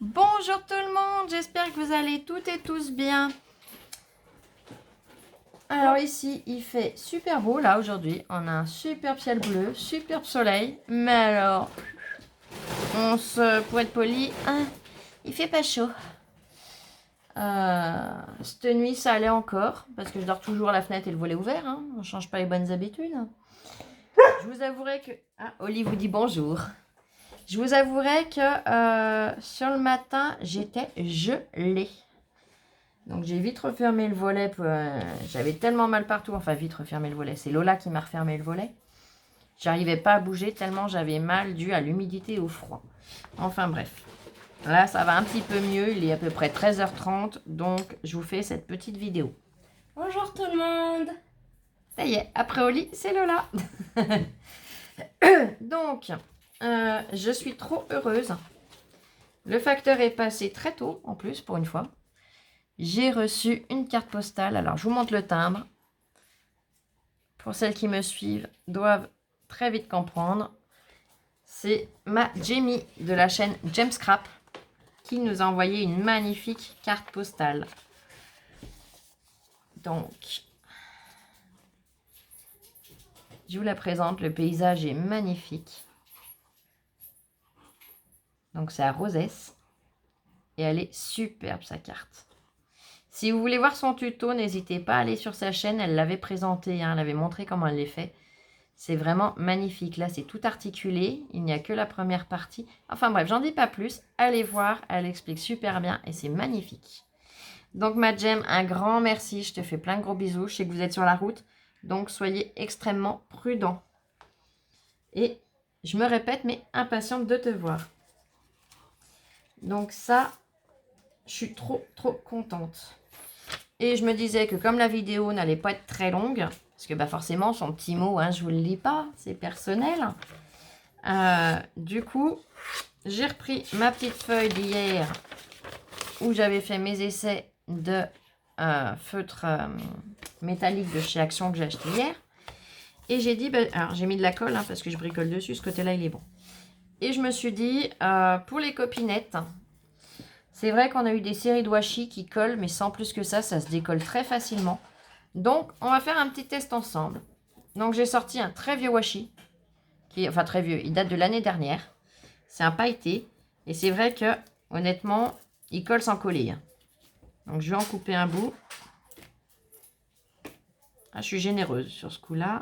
Bonjour tout le monde, j'espère que vous allez toutes et tous bien. Alors ici, il fait super beau là aujourd'hui. On a un superbe ciel bleu, superbe soleil. Mais alors, pour être poli, hein, il fait pas chaud. Cette nuit, ça allait encore, parce que je dors toujours à la fenêtre et le volet ouvert. Hein. On ne change pas les bonnes habitudes. Je vous avouerai que... Ah, Oli vous dit bonjour. Je vous avouerai que sur le matin, j'étais gelée. Donc j'ai vite refermé le volet. J'avais tellement mal partout. Enfin, vite refermé le volet. C'est Lola qui m'a refermé le volet. J'arrivais pas à bouger tellement j'avais mal dû à l'humidité et au froid. Enfin bref. Là, ça va un petit peu mieux. Il est à peu près 13h30. Donc, je vous fais cette petite vidéo. Bonjour tout le monde. Ça y est, après au lit, c'est Lola. Donc, je suis trop heureuse. Le facteur est passé très tôt, en plus, pour une fois. J'ai reçu une carte postale. Alors, je vous montre le timbre. Pour celles qui me suivent, doivent très vite comprendre. C'est ma Jamie de la chaîne Gemscrap qui nous a envoyé une magnifique carte postale. Donc, je vous la présente. Le paysage est magnifique. Donc, c'est à Rosès. Et elle est superbe, sa carte. Si vous voulez voir son tuto, n'hésitez pas à aller sur sa chaîne. Elle l'avait présenté, hein, elle avait montré comment elle les fait. C'est vraiment magnifique. Là, c'est tout articulé. Il n'y a que la première partie. Enfin bref, j'en dis pas plus. Allez voir, elle explique super bien et c'est magnifique. Donc ma Gem, un grand merci. Je te fais plein de gros bisous. Je sais que vous êtes sur la route. Donc soyez extrêmement prudents. Et je me répète, mais impatiente de te voir. Donc ça, je suis trop contente. Et je me disais que comme la vidéo n'allait pas être très longue, parce que bah forcément, son petit mot, hein, je ne vous le lis pas, c'est personnel. Du coup, j'ai repris ma petite feuille d'hier où j'avais fait mes essais de feutre métallique de chez Action que j'ai acheté hier. Et j'ai dit, bah, alors j'ai mis de la colle hein, parce que je bricole dessus, ce côté-là il est bon. Et je me suis dit, pour les copinettes, c'est vrai qu'on a eu des séries de washi qui collent, mais sans plus que ça se décolle très facilement. Donc, on va faire un petit test ensemble. Donc, j'ai sorti un très vieux washi. Enfin, très vieux. Il date de l'année dernière. C'est un pailleté. Et c'est vrai que, honnêtement, il colle sans coller. Donc, je vais en couper un bout. Ah, je suis généreuse sur ce coup-là.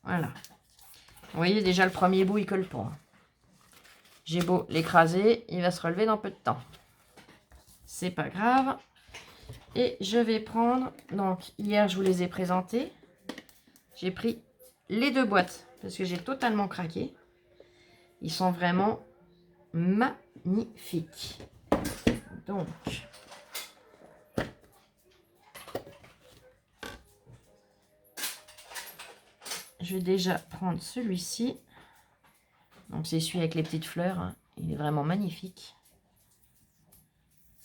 Voilà. Vous voyez, déjà, le premier bout, il colle pas. J'ai beau l'écraser, il va se relever dans peu de temps. C'est pas grave. Et je vais prendre, donc hier je vous les ai présentés, j'ai pris les deux boîtes parce que j'ai totalement craqué. Ils sont vraiment magnifiques. Donc, je vais déjà prendre celui-ci. Donc c'est celui avec les petites fleurs, hein. Il est vraiment magnifique.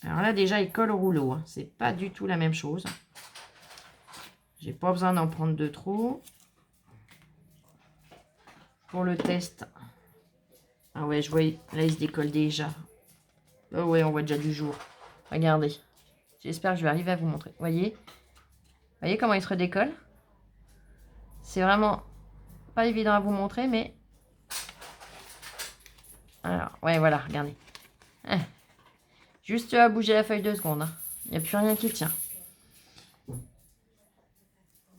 Alors là déjà il colle au rouleau, hein. C'est pas du tout la même chose. J'ai pas besoin d'en prendre de trop. Pour le test. Ah ouais, je vois, là il se décolle déjà. Oh ouais, on voit déjà du jour. Regardez. J'espère que je vais arriver à vous montrer. Voyez comment il se redécolle? C'est vraiment pas évident à vous montrer, mais... Alors, ouais, voilà, regardez. Juste à bouger la feuille 2 secondes. Hein. Il n'y a plus rien qui tient.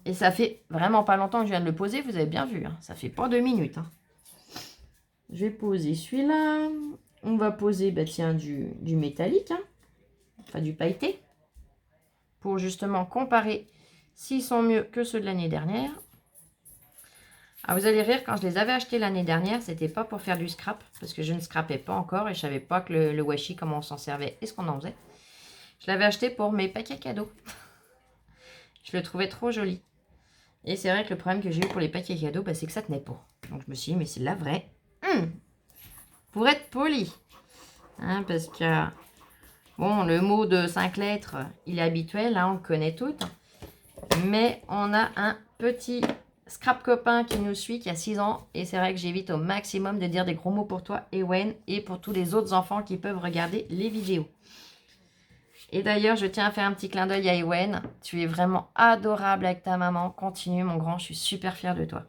Et ça fait vraiment pas longtemps que je viens de le poser, vous avez bien vu. Hein. Ça fait pas 2 minutes. Hein. Je vais poser celui-là. On va poser, bah, tiens, du métallique. Hein. Enfin, du pailleté. Pour justement comparer s'ils sont mieux que ceux de l'année dernière. Alors, vous allez rire, quand je les avais achetés l'année dernière, c'était pas pour faire du scrap. Parce que je ne scrapais pas encore et je savais pas que le washi, comment on s'en servait et ce qu'on en faisait. Je l'avais acheté pour mes paquets cadeaux. Je le trouvais trop joli. Et c'est vrai que le problème que j'ai eu pour les paquets cadeaux, bah, c'est que ça tenait pas. Donc je me suis dit, mais c'est la vraie. Pour être poli. Hein, parce que, bon, le mot de 5 lettres, il est habituel, hein, on le connaît toutes. Mais on a un petit Scrap Copain qui nous suit, qui a 6 ans. Et c'est vrai que j'évite au maximum de dire des gros mots pour toi, Ewen, et pour tous les autres enfants qui peuvent regarder les vidéos. Et d'ailleurs, je tiens à faire un petit clin d'œil à Ewen. Tu es vraiment adorable avec ta maman. Continue, mon grand, je suis super fière de toi.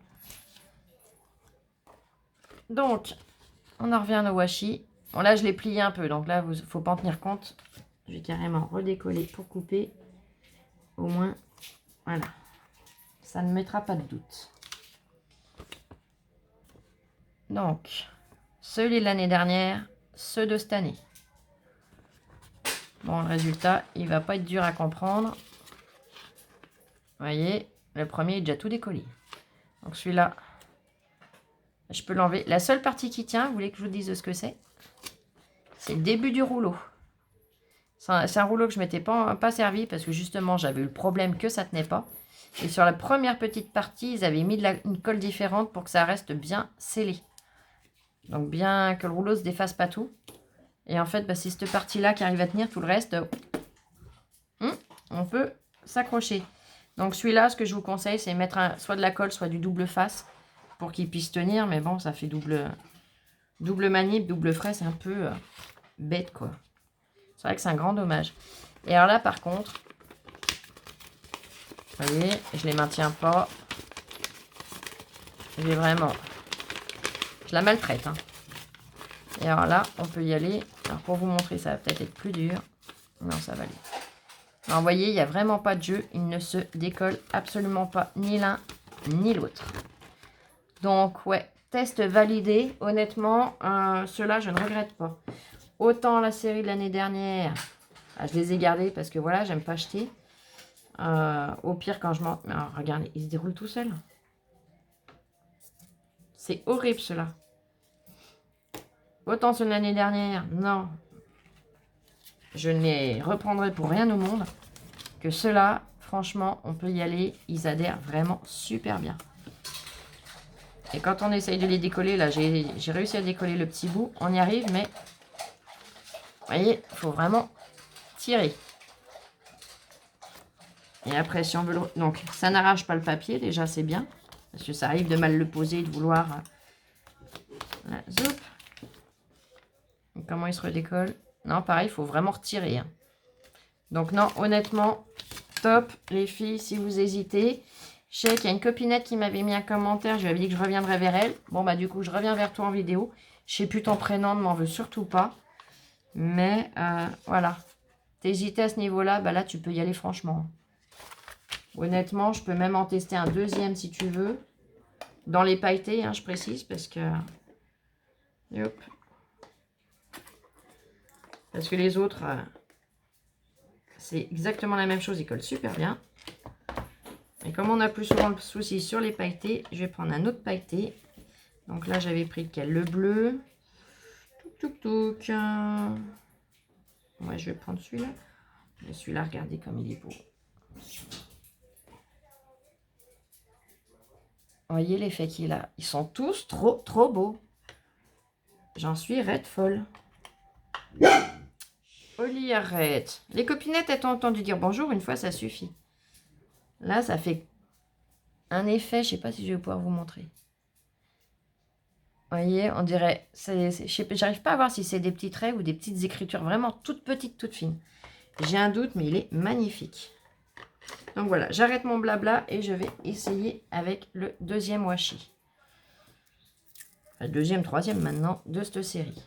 Donc, on en revient à nos washi. Bon, là, je l'ai plié un peu, donc là, il ne faut pas en tenir compte. Je vais carrément redécoller pour couper. Au moins, voilà. Ça ne mettra pas de doute. Donc, ceux de l'année dernière, ceux de cette année. Bon, le résultat, il ne va pas être dur à comprendre. Vous voyez, le premier est déjà tout décollé. Donc celui-là, je peux l'enlever. La seule partie qui tient, vous voulez que je vous dise ce que c'est? C'est le début du rouleau. C'est un rouleau que je ne m'étais pas servi parce que justement, j'avais eu le problème que ça ne tenait pas. Et sur la première petite partie, ils avaient mis une colle différente pour que ça reste bien scellé. Donc bien que le rouleau ne se défasse pas tout. Et en fait, bah, c'est cette partie-là qui arrive à tenir. Tout le reste, on peut s'accrocher. Donc celui-là, ce que je vous conseille, c'est mettre soit de la colle, soit du double face pour qu'il puisse tenir. Mais bon, ça fait double manip, double frais, c'est un peu bête, quoi. C'est vrai que c'est un grand dommage. Et alors là, par contre, vous voyez, je les maintiens pas. J'ai vraiment... Je la maltraite, hein. Et alors là, on peut y aller. Alors pour vous montrer, ça va peut-être être plus dur. Non, ça va aller. Alors vous voyez, il n'y a vraiment pas de jeu. Il ne se décolle absolument pas ni l'un ni l'autre. Donc ouais, test validé. Honnêtement, ceux-là, je ne regrette pas. Autant la série de l'année dernière, je les ai gardés parce que voilà, j'aime pas acheter. Au pire, quand je m'en... Regardez, il se déroule tout seul. C'est horrible, cela. Autant ceux de l'année dernière, non. Je ne les reprendrai pour rien au monde. Que ceux-là, franchement, on peut y aller. Ils adhèrent vraiment super bien. Et quand on essaye de les décoller, là, j'ai réussi à décoller le petit bout. On y arrive, mais... Vous voyez, il faut vraiment tirer. Et après, si on veut le... Donc, ça n'arrache pas le papier, déjà, c'est bien. Parce que ça arrive de mal le poser, de vouloir... Là, zoup. Et comment il se redécolle? Non, pareil, il faut vraiment retirer. Hein. Donc, non, honnêtement, top. Les filles, si vous hésitez. Je sais qu'il y a une copinette qui m'avait mis un commentaire. Je lui avais dit que je reviendrais vers elle. Bon, bah, du coup, je reviens vers toi en vidéo. Je sais plus ton prénom, ne m'en veux surtout pas. Mais, voilà. T'hésitais à ce niveau-là, bah là, tu peux y aller franchement. Honnêtement, je peux même en tester un deuxième si tu veux. Dans les pailletés, hein, je précise, parce que... Hop. Parce que les autres, c'est exactement la même chose. Ils collent super bien. Et comme on a plus souvent le souci sur les pailletés, je vais prendre un autre pailleté. Donc là, j'avais pris lequel? Le bleu. Touc, touc, touc. Ouais, je vais prendre celui-là. Et celui-là, regardez comme il est beau. Vous voyez l'effet qu'il a. Ils sont tous trop, trop beaux. J'en suis raide folle. Oli, arrête. Les copinettes, elles t'ont entendu dire bonjour une fois, ça suffit. Là, ça fait un effet. Je ne sais pas si je vais pouvoir vous montrer. Vous voyez, on dirait... J'arrive pas à voir si c'est des petits traits ou des petites écritures vraiment toutes petites, toutes fines. J'ai un doute, mais il est magnifique. Donc voilà, j'arrête mon blabla et je vais essayer avec le deuxième washi. Enfin, le deuxième, troisième maintenant de cette série.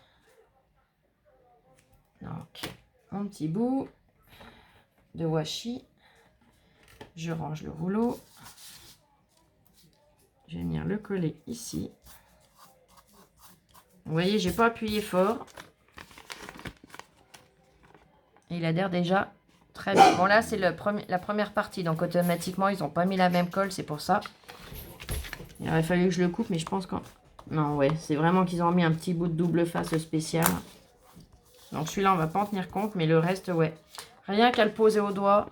Donc, mon petit bout de washi. Je range le rouleau. Je vais venir le coller ici. Vous voyez, j'ai pas appuyé fort. Et il adhère déjà très bien. Bon, là, c'est la première partie. Donc, automatiquement, ils n'ont pas mis la même colle. C'est pour ça. Il aurait fallu que je le coupe. Mais je pense que... Non, ouais. C'est vraiment qu'ils ont mis un petit bout de double face spécial. Donc, celui-là, on va pas en tenir compte. Mais le reste, ouais. Rien qu'à le poser au doigt,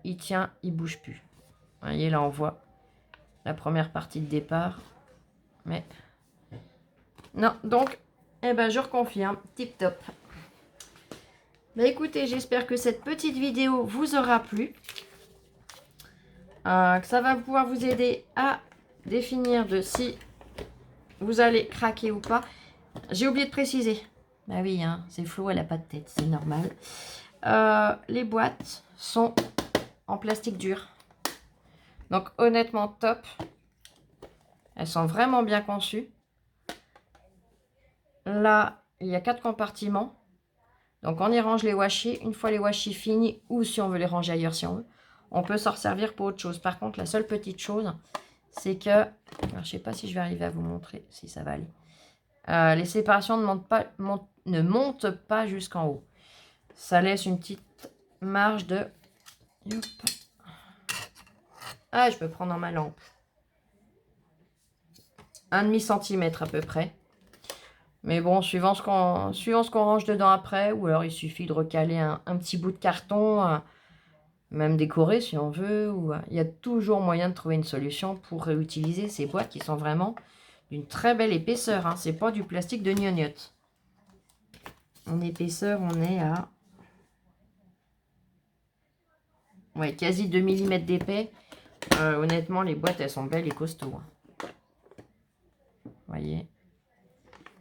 il tient, il bouge plus. Vous voyez, là, on voit la première partie de départ. Mais... Non, donc, eh ben, je reconfirme. Tip top. Bah écoutez, j'espère que cette petite vidéo vous aura plu. Que ça va pouvoir vous aider à définir de si vous allez craquer ou pas. J'ai oublié de préciser. Bah oui, hein, c'est flou, elle n'a pas de tête, c'est normal. Les boîtes sont en plastique dur. Donc honnêtement top. Elles sont vraiment bien conçues. Là, il y a 4 compartiments. Donc on y range les washi. Une fois les washi finis, ou si on veut les ranger ailleurs si on veut, on peut s'en servir pour autre chose. Par contre, la seule petite chose, c'est que... Alors, je ne sais pas si je vais arriver à vous montrer, si ça va aller. Les séparations ne montent pas jusqu'en haut. Ça laisse une petite marge de... Hop. Ah, je peux prendre dans ma lampe. 1,5 cm à peu près. Mais bon, suivant ce qu'on range dedans après, ou alors il suffit de recaler un petit bout de carton, même décoré si on veut. Il y a toujours moyen de trouver une solution pour réutiliser ces boîtes qui sont vraiment d'une très belle épaisseur. Hein. C'est pas du plastique de gnognotte. En épaisseur, on est à... Ouais, quasi 2 mm d'épais. Honnêtement, les boîtes, elles sont belles et costauds. Hein. Vous voyez,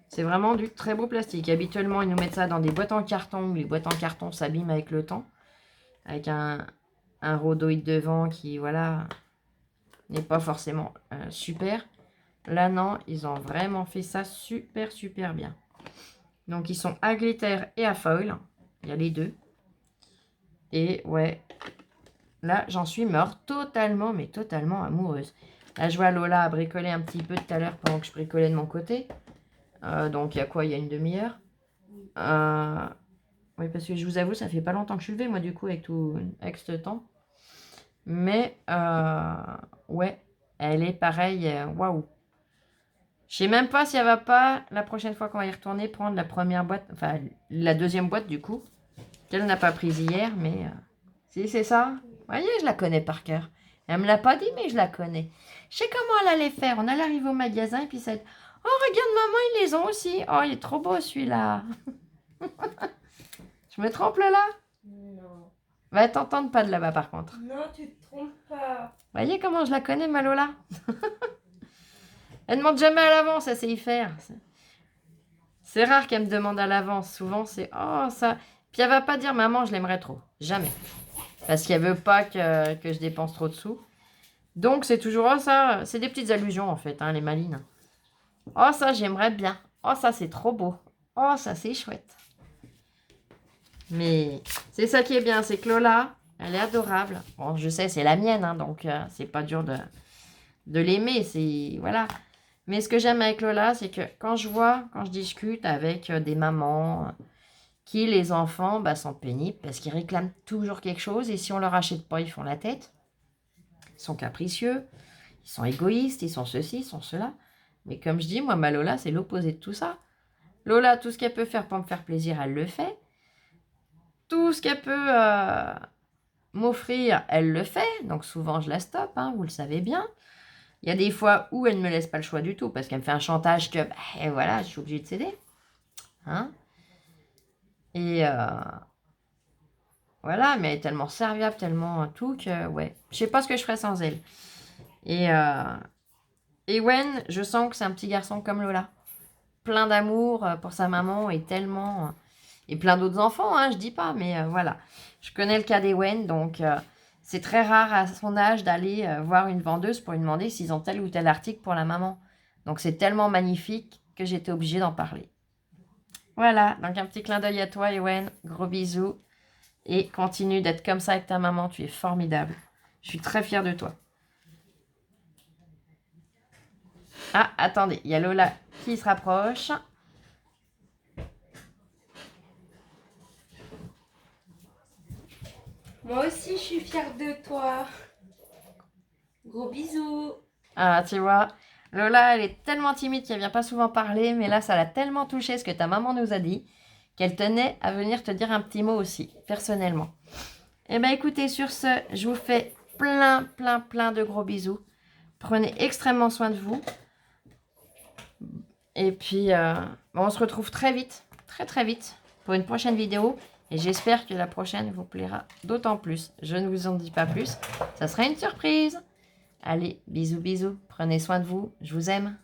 c'est vraiment du très beau plastique. Habituellement, ils nous mettent ça dans des boîtes en carton. Les boîtes en carton s'abîment avec le temps. Avec un rhodoïde devant qui, voilà, n'est pas forcément super. Là, non, ils ont vraiment fait ça super, super bien. Donc, ils sont à glitter et à foil. Il y a les deux. Et ouais, là, j'en suis morte totalement, mais totalement amoureuse. Là, je vois Lola bricoler un petit peu tout à l'heure pendant que je bricolais de mon côté. Donc, il y a quoi? Il y a une demi-heure. Oui, parce que je vous avoue, ça fait pas longtemps que je suis levée, moi, du coup, avec ce temps. Mais, ouais, elle est pareille. Waouh! Je sais même pas si elle va pas, la prochaine fois qu'on va y retourner, prendre la première boîte, enfin, la deuxième boîte, du coup, qu'elle n'a pas prise hier, mais... si, c'est ça. Vous voyez, je la connais par cœur. Elle me l'a pas dit, mais je la connais. Je sais comment elle allait faire. On allait arriver au magasin et puis ça... Oh, regarde, maman, ils les ont aussi. Oh, il est trop beau, celui-là. Je me trompe, là? Non. Va t'entendre pas de là-bas, par contre. Non, tu te trompes pas. Vous voyez comment je la connais, ma Lola? Elle ne demande jamais à l'avance, elle sait y faire. C'est rare qu'elle me demande à l'avance. Souvent, c'est « Oh, ça... » Puis elle va pas dire « Maman, je l'aimerais trop. » Jamais. Parce qu'elle veut pas que je dépense trop de sous. Donc, c'est toujours « Oh, ça... » C'est des petites allusions, en fait, hein, les malines. « Oh, ça, j'aimerais bien. Oh, ça, c'est trop beau. Oh, ça, c'est chouette. » Mais c'est ça qui est bien, c'est que Lola, elle est adorable. Bon, je sais, c'est la mienne, hein, donc c'est pas dur de l'aimer. C'est... Voilà. Mais ce que j'aime avec Lola, c'est que quand je discute avec des mamans qui, les enfants, sont pénibles parce qu'ils réclament toujours quelque chose et si on leur achète pas, ils font la tête. Ils sont capricieux, ils sont égoïstes, ils sont ceci, ils sont cela. Mais comme je dis, moi, ma Lola, c'est l'opposé de tout ça. Lola, tout ce qu'elle peut faire pour me faire plaisir, elle le fait. Tout ce qu'elle peut m'offrir, elle le fait. Donc souvent, je la stoppe, hein, vous le savez bien. Il y a des fois où elle ne me laisse pas le choix du tout parce qu'elle me fait un chantage que, et voilà, je suis obligée de céder. Hein? Et voilà, mais elle est tellement serviable, tellement tout que, ouais, je sais pas ce que je ferais sans elle. Et Wen, je sens que c'est un petit garçon comme Lola. Plein d'amour pour sa maman et tellement... et plein d'autres enfants, hein, je dis pas, mais voilà. Je connais le cas d'Ewen, donc... c'est très rare à son âge d'aller voir une vendeuse pour lui demander s'ils ont tel ou tel article pour la maman. Donc c'est tellement magnifique que j'étais obligée d'en parler. Voilà, donc un petit clin d'œil à toi, Ewen. Gros bisous. Et continue d'être comme ça avec ta maman, tu es formidable. Je suis très fière de toi. Ah, attendez, il y a Lola qui se rapproche. Moi aussi, je suis fière de toi. Gros bisous. Ah, tu vois, Lola, elle est tellement timide qu'elle vient pas souvent parler, mais là, ça l'a tellement touchée ce que ta maman nous a dit, qu'elle tenait à venir te dire un petit mot aussi, personnellement. Eh bien, écoutez, sur ce, je vous fais plein, plein, plein de gros bisous. Prenez extrêmement soin de vous. Et puis, on se retrouve très vite, très, très vite, pour une prochaine vidéo. Et j'espère que la prochaine vous plaira d'autant plus. Je ne vous en dis pas plus. Ça sera une surprise. Allez, bisous, bisous. Prenez soin de vous. Je vous aime.